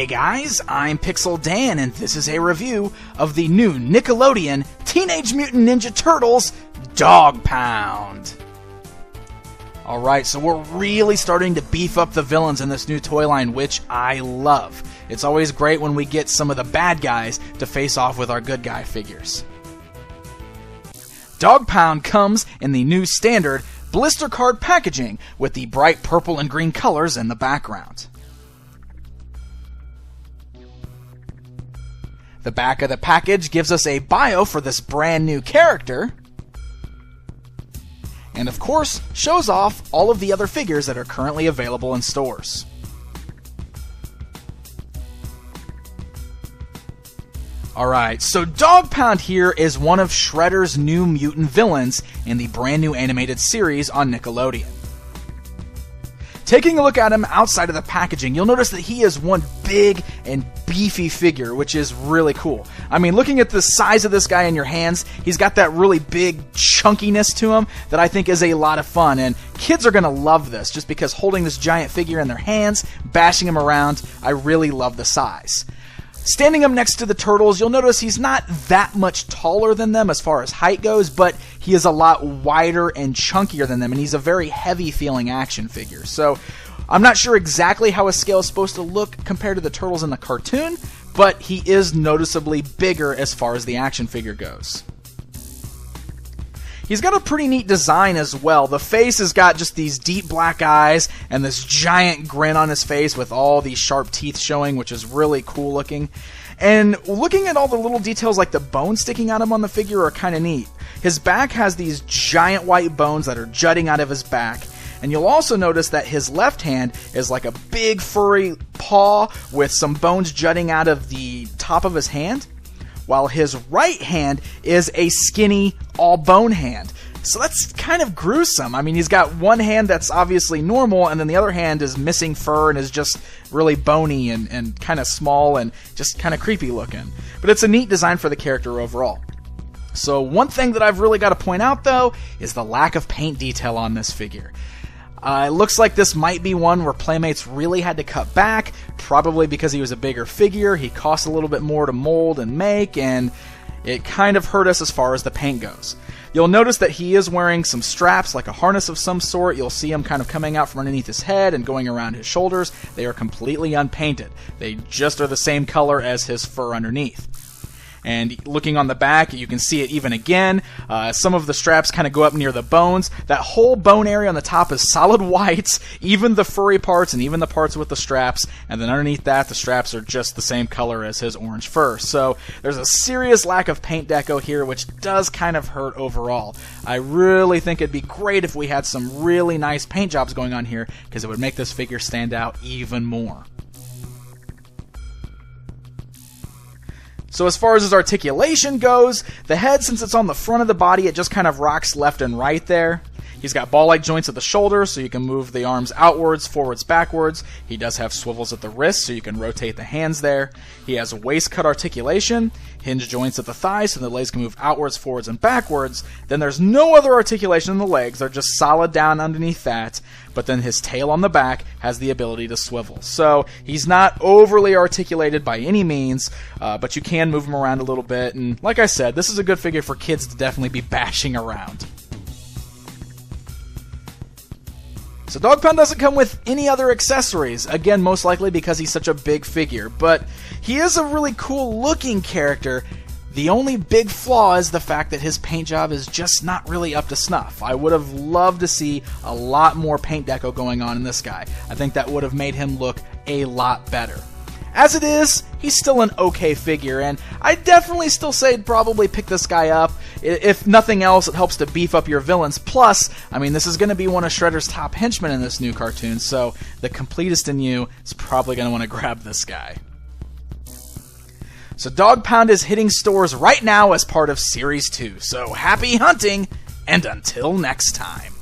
Hey guys, I'm Pixel Dan, and this is a review of the new Nickelodeon Teenage Mutant Ninja Turtles Dogpound. Alright, so we're really starting to beef up the villains in this new toy line, which I love. It's always great when we get some of the bad guys to face off with our good guy figures. Dogpound comes in the new standard blister card packaging with the bright purple and green colors in the background. The back of the package gives us a bio for this brand new character, and of course shows off all of the other figures that are currently available in stores. Alright, so Dogpound here is one of Shredder's new mutant villains in the brand new animated series on Nickelodeon. Taking a look at him outside of the packaging, you'll notice that he is one big and beefy figure, which is really cool. I mean, looking at the size of this guy in your hands, he's got that really big chunkiness to him that I think is a lot of fun, and kids are going to love this just because holding this giant figure in their hands, bashing him around, I really love the size. Standing up next to the Turtles, you'll notice he's not that much taller than them as far as height goes, but he is a lot wider and chunkier than them, and he's a very heavy-feeling action figure. So I'm not sure exactly how his scale is supposed to look compared to the Turtles in the cartoon, but he is noticeably bigger as far as the action figure goes. He's got a pretty neat design as well. The face has got just these deep black eyes and this giant grin on his face with all these sharp teeth showing, which is really cool looking. And looking at all the little details like the bones sticking out of him on the figure are kind of neat. His back has these giant white bones that are jutting out of his back. And you'll also notice that his left hand is like a big furry paw with some bones jutting out of the top of his hand, while his right hand is a skinny, all-bone hand. So that's kind of gruesome. I mean, he's got one hand that's obviously normal, and then the other hand is missing fur and is just really bony and kind of small and just kind of creepy looking. But it's a neat design for the character overall. So one thing that I've really got to point out, though, is the lack of paint detail on this figure. It looks like this might be one where Playmates really had to cut back, probably because he was a bigger figure, he cost a little bit more to mold and make, and it kind of hurt us as far as the paint goes. You'll notice that he is wearing some straps, like a harness of some sort. You'll see him kind of coming out from underneath his head and going around his shoulders. They are completely unpainted. They just are the same color as his fur underneath. And looking on the back, you can see it even again. Some of the straps kind of go up near the bones. That whole bone area on the top is solid white, even the furry parts and even the parts with the straps. And then underneath that, the straps are just the same color as his orange fur. So there's a serious lack of paint deco here, which does kind of hurt overall. I really think it'd be great if we had some really nice paint jobs going on here, because it would make this figure stand out even more. So as far as his articulation goes, the head, since it's on the front of the body, it just kind of rocks left and right there. He's got ball-like joints at the shoulders, so you can move the arms outwards, forwards, backwards. He does have swivels at the wrists, so you can rotate the hands there. He has waist-cut articulation, hinge joints at the thighs, so the legs can move outwards, forwards, and backwards. Then there's no other articulation in the legs. They're just solid down underneath that. But then his tail on the back has the ability to swivel. So he's not overly articulated by any means, but you can move him around a little bit. And like I said, this is a good figure for kids to definitely be bashing around. So Dogpound doesn't come with any other accessories, again most likely because he's such a big figure, but he is a really cool looking character. The only big flaw is the fact that his paint job is just not really up to snuff. I would have loved to see a lot more paint deco going on in this guy. I think that would have made him look a lot better. As it is, he's still an okay figure, and I definitely still say probably pick this guy up. If nothing else, it helps to beef up your villains. Plus, I mean, this is going to be one of Shredder's top henchmen in this new cartoon, so the completist in you is probably going to want to grab this guy. So Dogpound is hitting stores right now as part of Series 2, so happy hunting, and until next time.